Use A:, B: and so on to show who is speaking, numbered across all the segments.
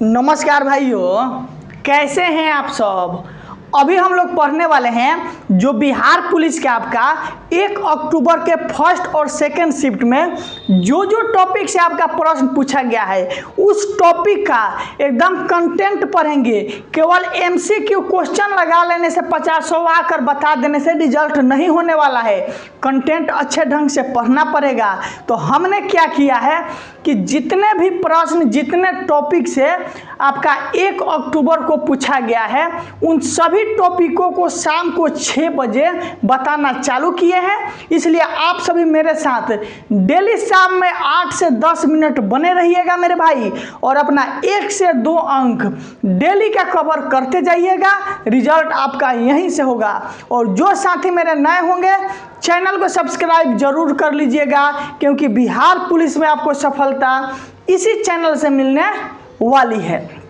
A: नमस्कार भाइयों, कैसे हैं आप सब। अभी हम लोग पढ़ने वाले हैं जो बिहार पुलिस के आपका 1 अक्टूबर के फर्स्ट और सेकंड शिफ्ट में जो टॉपिक से आपका प्रश्न पूछा गया है उस टॉपिक का एकदम कंटेंट पढ़ेंगे। केवल एमसीक्यू क्वेश्चन लगा लेने से 50 आकर बता देने से रिजल्ट नहीं होने वाला है। कंटेंट अच्छे ढंग से पढ़ना पड़ेगा। तो हमने क्या किया है कि जितने भी प्रश्न जितने टॉपिक से आपका 1 अक्टूबर को पूछा गया है उन सभी टॉपिकों को शाम को 6 बजे बताना चालू किए हैं। इसलिए आप सभी मेरे साथ डेली शाम में 8 से 10 मिनट बने रहिएगा मेरे भाई, और अपना 1 से 2 अंक डेली का कवर करते जाइएगा। रिजल्ट आपका यहीं से होगा। और जो साथी मेरे नए होंगे चैनल को सब्सक्राइब जरूर कर लीजिएगा, क्योंकि बिहार पुलिस में आपको सफलता इसी चैनल से मिलने वाली है।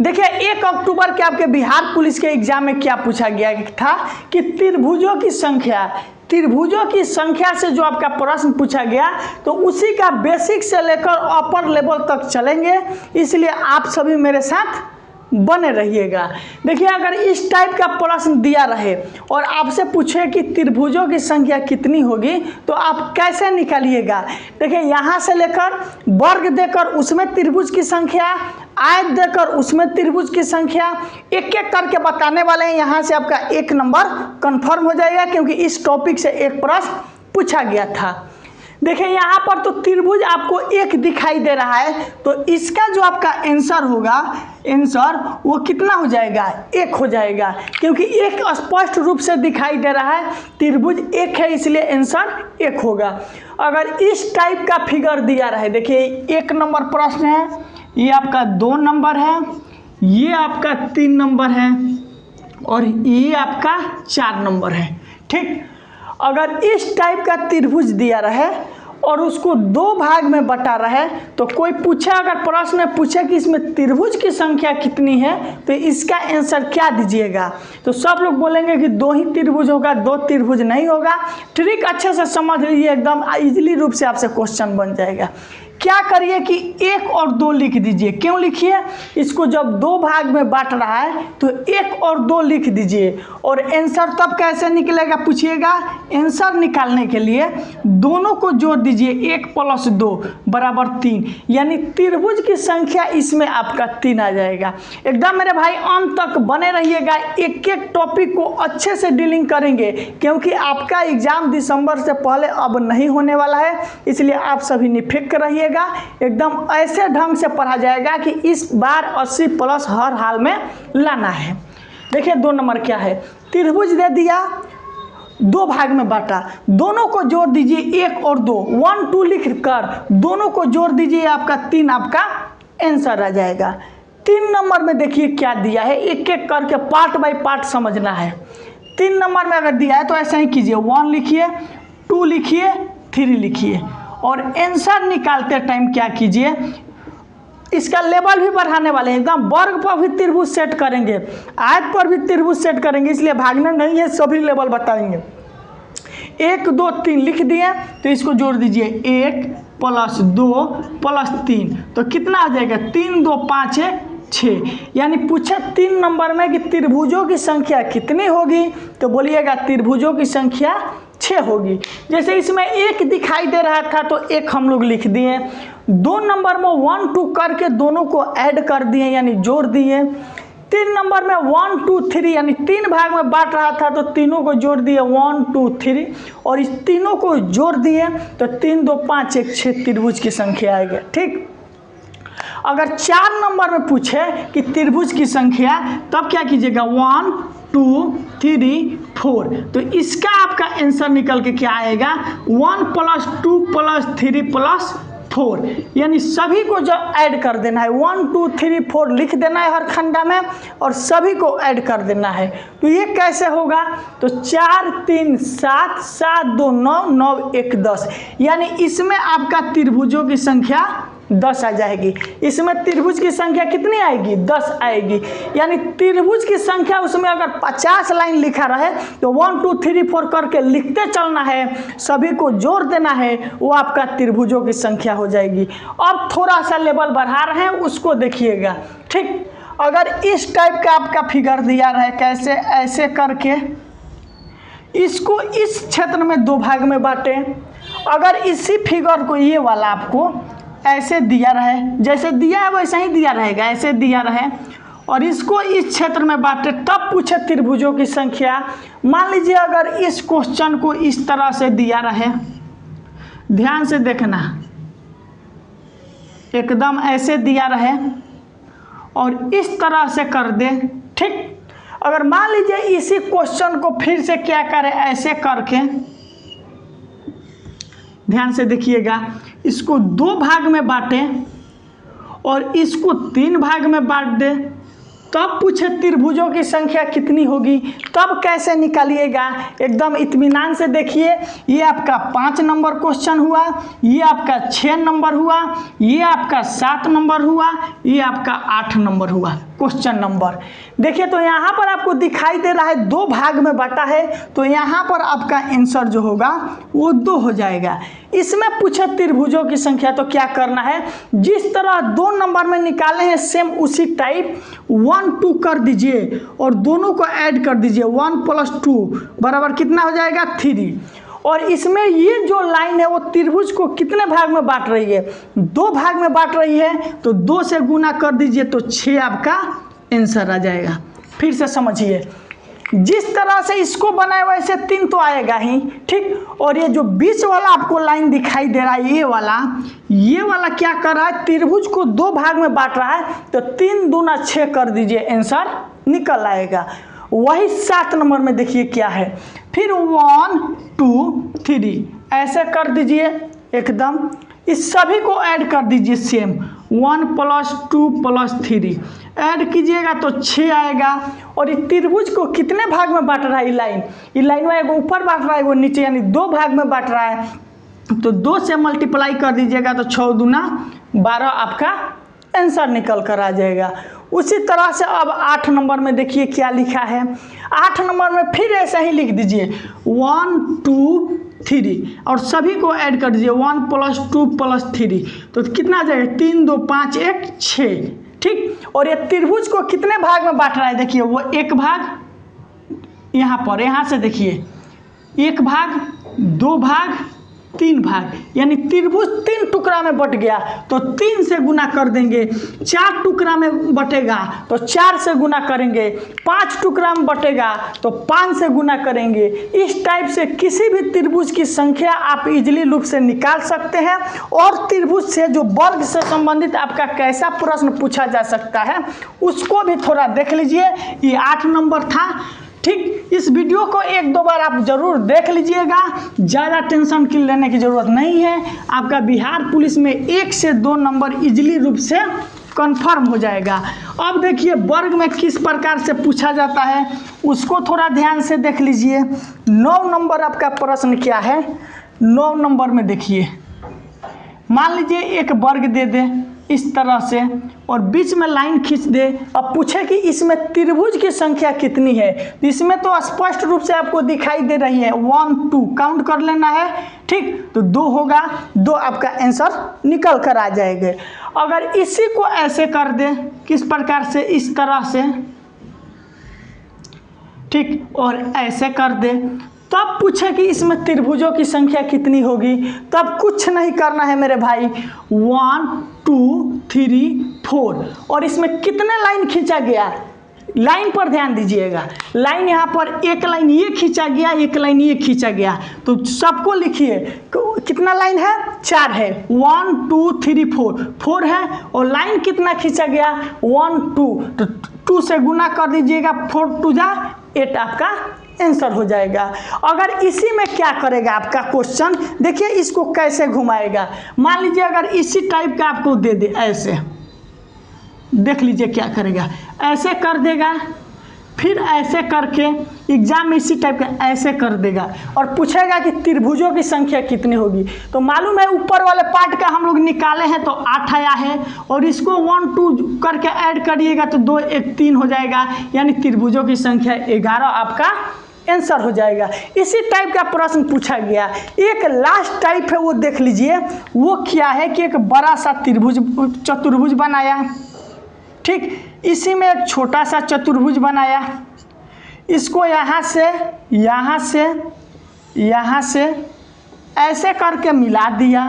A: देखिए 1 अक्टूबर के आपके बिहार पुलिस के एग्जाम में क्या पूछा गया था कि त्रिभुजों की संख्या से जो आपका प्रश्न पूछा गया तो उसी का बेसिक से लेकर अपर लेवल तक चलेंगे। इसलिए आप सभी मेरे साथ बने रहिएगा। देखिए अगर इस टाइप का प्रश्न दिया रहे और आपसे पूछे कि त्रिभुजों की संख्या कितनी होगी तो आप कैसे निकालिएगा। देखिए यहाँ से लेकर वर्ग देकर उसमें त्रिभुज की संख्या, आयत देकर उसमें त्रिभुज की संख्या, एक एक करके बताने वाले हैं। यहाँ से आपका 1 नंबर कंफर्म हो जाएगा, क्योंकि इस टॉपिक से एक प्रश्न पूछा गया था। देखिए यहाँ पर तो त्रिभुज आपको 1 दिखाई दे रहा है, तो इसका जो आपका आंसर होगा, आंसर वो कितना हो जाएगा, 1 हो जाएगा, क्योंकि 1 स्पष्ट रूप से दिखाई दे रहा है। त्रिभुज 1 है, इसलिए आंसर 1 होगा। अगर इस टाइप का फिगर दिया रहे, देखिए 1 नंबर प्रश्न है, ये आपका 2 नंबर है, ये आपका 3 नंबर है और ये आपका 4 नंबर है। ठीक, अगर इस टाइप का त्रिभुज दिया रहे और उसको 2 भाग में बटा रहे तो कोई पूछे, अगर प्रश्न पूछे कि इसमें त्रिभुज की संख्या कितनी है तो इसका आंसर क्या दीजिएगा, तो सब लोग बोलेंगे कि 2 ही त्रिभुज होगा, 2 त्रिभुज नहीं होगा। ट्रिक अच्छे से समझ लीजिए, एकदम इजीली रूप से आपसे क्वेश्चन बन जाएगा। क्या करिए कि 1 और 2 लिख दीजिए। क्यों लिखिए, इसको जब 2 भाग में बांट रहा है तो 1 और 2 लिख दीजिए। और आंसर तब कैसे निकलेगा पूछिएगा। आंसर निकालने के लिए दोनों को जोड़ दीजिए, 1 + 2 = 3, यानी त्रिभुज की संख्या इसमें आपका 3 आ जाएगा। एकदम मेरे भाई अंत तक बने रहिएगा, एक एक टॉपिक को अच्छे से डीलिंग करेंगे, क्योंकि आपका एग्जाम दिसंबर से पहले अब नहीं होने वाला है। इसलिए आप सभी निफिक्र रहिए, एकदम ऐसे ढंग से पढ़ा जाएगा कि इस बार 80+ हर हाल में लाना है। देखिए 2 नंबर क्या है, त्रिभुज दे दिया, 2 भाग में बांटा, दोनों को जोड़ दीजिए 1 और 2, 1 2 लिख कर दोनों को जोड़ दीजिए, आपका 3 आपका आंसर आ जाएगा। 3 नंबर में देखिए क्या दिया है, एक एक करके पार्ट बाय पार्ट समझना है। 3 नंबर में अगर दिया है तो ऐसा ही कीजिए, 1 लिखिए, 2 लिखिए, 3 लिखिए, और आंसर निकालते टाइम क्या कीजिए, इसका लेवल भी बढ़ाने वाले हैं। एकदम वर्ग पर भी त्रिभुज सेट करेंगे, आयत पर भी त्रिभुज सेट करेंगे, इसलिए भागना नहीं है, सभी लेवल बताएंगे। 1 2 3 लिख दिए तो इसको जोड़ दीजिए, 1 + 2 + 3, तो कितना आ जाएगा, 3 2 5 6। यानी पूछे 3 नंबर में कि त्रिभुजों की संख्या कितनी होगी, तो बोलिएगा त्रिभुजों की संख्या 6 होगी। जैसे इसमें 1 दिखाई दे रहा था तो 1 हम लोग लिख दिए। 2 नंबर में 1 2 करके दोनों को ऐड कर दिए, यानी जोड़ दिए। 3 नंबर में 1 2 3, यानी 3 भाग में बांट रहा था तो तीनों को जोड़ दिए, 1 2 3, और इस तीनों को जोड़ दिए तो 3 2 5 1 6 त्रिभुज की संख्या आएगी। ठीक, अगर 4 नंबर में पूछे कि त्रिभुज की संख्या, तब क्या कीजिएगा, 1 2 3 4, तो इसका आपका आंसर निकल के क्या आएगा, 1 + 2 + 3 + 4, यानी सभी को जो ऐड कर देना है, 1 2 3 4 लिख देना है हर खंडा में और सभी को ऐड कर देना है। तो ये कैसे होगा, तो 4 3 7 7 2 9 9 1 10, यानी इसमें आपका त्रिभुजों की संख्या 10 आ जाएगी। इसमें त्रिभुज की संख्या कितनी आएगी? 10 आएगी। यानी त्रिभुज की संख्या उसमें अगर 50 लाइन लिखा रहे तो 1 2 3 4 करके लिखते चलना है, सभी को जोड़ देना है, वो आपका त्रिभुजों की संख्या हो जाएगी। अब थोड़ा सा लेवल बढ़ा रहे हैं, उसको देखिएगा। ठीक, अगर इस टाइप का आपका फिगर दिया रहे, कैसे ऐसे करके इसको इस क्षेत्र में 2 भाग में बांटें। अगर इसी फिगर को ये वाला आपको ऐसे दिया रहे, जैसे दिया है वैसे ही दिया रहेगा, ऐसे दिया रहे और इसको इस क्षेत्र में बांटे, तब पूछे त्रिभुजों की संख्या। मान लीजिए अगर इस क्वेश्चन को इस तरह से दिया रहे, ध्यान से देखना, एकदम ऐसे दिया रहे और इस तरह से कर दे। ठीक, अगर मान लीजिए इसी क्वेश्चन को फिर से क्या करें, ऐसे करके, ध्यान से देखिएगा, इसको 2 भाग में बांटें और इसको 3 भाग में बांट दे, तब पूछे त्रिभुजों की संख्या कितनी होगी। तब कैसे निकालिएगा, एकदम इत्मीनान से देखिए। ये आपका 5 नंबर क्वेश्चन हुआ, ये आपका 6 नंबर हुआ, ये आपका 7 नंबर हुआ, ये आपका 8 नंबर हुआ क्वेश्चन नंबर। देखिए तो यहाँ पर आपको दिखाई दे रहा है 2 भाग में बांटा है, तो यहाँ पर आपका आंसर जो होगा वो 2 हो जाएगा। इसमें पूछे त्रिभुजों की संख्या, तो क्या करना है, जिस तरह 2 नंबर में निकाले हैं सेम उसी टाइप 1 2 कर दीजिए और दोनों को ऐड कर दीजिए। 1 + 2 बराबर कितना हो जाएगा? 3। और इसमें ये जो लाइन है वो त्रिभुज को कितने भाग में बांट रही है? 2 भाग में बांट रही है, तो 2 से गुना कर दीजिए तो 6 आपका आंसर आ जाएगा। फिर से समझिए, जिस तरह से इसको बनाए वैसे 3 तो आएगा ही। ठीक, और ये जो बीच वाला आपको लाइन दिखाई दे रहा है, ये वाला क्या कर रहा है, त्रिभुज को 2 भाग में बांट रहा है, तो 3 दूना 6 कर दीजिए, आंसर निकल आएगा। वही 7 नंबर में देखिए क्या है, फिर 1 2 3 ऐसे कर दीजिए एकदम, इस सभी को ऐड कर दीजिए सेम, 1 + 2 + 3 ऐड कीजिएगा तो 6 आएगा। और इस त्रिभुज को कितने भाग में बांट रहा है, ये लाइन में एगो ऊपर बांट रहा है, वो नीचे, यानी 2 भाग में बांट रहा है, तो 2 से मल्टीप्लाई कर दीजिएगा तो 6 दूना 12 आपका आंसर निकल कर आ जाएगा। उसी तरह से अब 8 नंबर में देखिए क्या लिखा है। 8 नंबर में फिर ऐसा ही लिख दीजिए 1 2 3 और सभी को ऐड कर दीजिए 1 + 2 + 3, तो कितना आ जाएगा, 3 2 5 1 6। ठीक, और ये त्रिभुज को कितने भाग में बांट रहा है, देखिए वो 1 भाग, यहाँ पर, यहाँ से देखिए 1 भाग 2 भाग 3 भाग, यानी त्रिभुज 3 टुकड़ा में बट गया, तो 3 से गुना कर देंगे। 4 टुकड़ा में बटेगा तो 4 से गुना करेंगे। 5 टुकड़ा में बटेगा तो 5 से गुना करेंगे। इस टाइप से किसी भी त्रिभुज की संख्या आप इजीली रूप से निकाल सकते हैं। और त्रिभुज से जो वर्ग से संबंधित आपका कैसा प्रश्न पूछा जा सकता है उसको भी थोड़ा देख लीजिए। ये 8 नंबर था। ठीक, इस वीडियो को 1-2 बार आप जरूर देख लीजिएगा, ज़्यादा टेंशन की लेने की ज़रूरत नहीं है। आपका बिहार पुलिस में 1 से 2 नंबर इजीली रूप से कंफर्म हो जाएगा। अब देखिए वर्ग में किस प्रकार से पूछा जाता है उसको थोड़ा ध्यान से देख लीजिए। 9 नंबर आपका प्रश्न क्या है, 9 नंबर में देखिए, मान लीजिए एक वर्ग दे दे इस तरह से और बीच में लाइन खींच दे। अब पूछे कि इसमें त्रिभुज की संख्या कितनी है, तो इसमें तो स्पष्ट रूप से आपको दिखाई दे रही है 1 2 काउंट कर लेना है। ठीक, तो 2 होगा, 2 आपका आंसर निकल कर आ जाएगा। अगर इसी को ऐसे कर दे, किस प्रकार से, इस तरह से, ठीक, और ऐसे कर दे, तब पूछे कि इसमें त्रिभुजों की संख्या कितनी होगी। तब कुछ नहीं करना है मेरे भाई, 1 2 3 4 और इसमें कितने लाइन खींचा गया, लाइन पर ध्यान दीजिएगा। लाइन यहाँ पर एक लाइन ये खींचा गया, एक लाइन ये खींचा गया, तो सबको लिखिए कितना लाइन है, 4 है। 1 2 3 4 है और लाइन कितना खींचा गया, 1 2, तो 2 से गुना कर दीजिएगा, 4 2 जा 8 आपका आंसर हो जाएगा। अगर इसी में क्या करेगा आपका क्वेश्चन, देखिए इसको कैसे घुमाएगा। मान लीजिए अगर इसी टाइप का आपको दे दे, ऐसे देख लीजिए क्या करेगा, ऐसे कर देगा, फिर ऐसे करके एग्जाम में इसी टाइप का ऐसे कर देगा और पूछेगा कि त्रिभुजों की संख्या कितनी होगी। तो मालूम है ऊपर वाले पार्ट का हम लोग निकाले हैं तो 8 आया है, और इसको 1 2 करके ऐड करिएगा तो 2 1 3 हो जाएगा, यानी त्रिभुजों की संख्या 11 आपका आंसर हो जाएगा। इसी टाइप का प्रश्न पूछा गया। एक लास्ट टाइप है वो देख लीजिए, वो क्या है कि एक बड़ा सा चतुर्भुज बनाया, ठीक, इसी में एक छोटा सा चतुर्भुज बनाया, इसको यहाँ से ऐसे करके मिला दिया,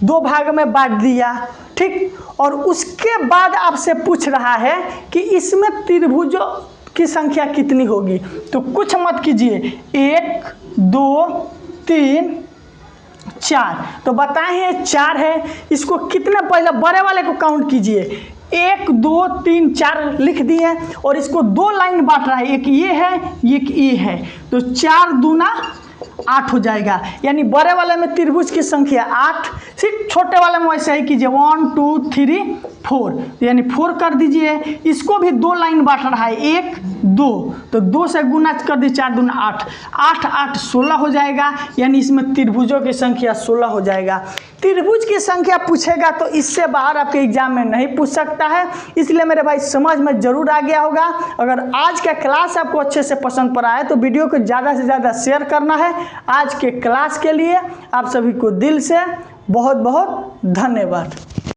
A: 2 भाग में बांट दिया, ठीक। और उसके बाद आपसे पूछ रहा है कि इसमें त्रिभुजों की संख्या कितनी होगी। तो कुछ मत कीजिए, 1 2 3 4, तो बताएं 4 है, इसको कितने पहले बड़े वाले को काउंट कीजिए, 1 2 3 4 लिख दिए, और इसको 2 लाइन बांट रहा है, एक ये है एक ये है, तो 4 दूना 8 हो जाएगा, यानी बड़े वाले में त्रिभुज की संख्या 8, सिर्फ छोटे वाले में वैसे ही कीजिए 1 2 3 4, तो यानी 4 कर दीजिए। इसको भी 2 लाइन बांट रहा है, 1 2, तो 2 से गुना कर दी, 4 दूना 8, 8 8 16 हो जाएगा, यानी इसमें त्रिभुजों की संख्या 16 हो जाएगा। त्रिभुज की संख्या पूछेगा तो इससे बाहर आपके एग्जाम में नहीं पूछ सकता है, इसलिए मेरे भाई समझ में जरूर आ गया होगा। अगर आज का क्लास आपको अच्छे से पसंद पड़ा है तो वीडियो को ज़्यादा से ज़्यादा शेयर करना है। आज के क्लास के लिए आप सभी को दिल से बहुत बहुत धन्यवाद।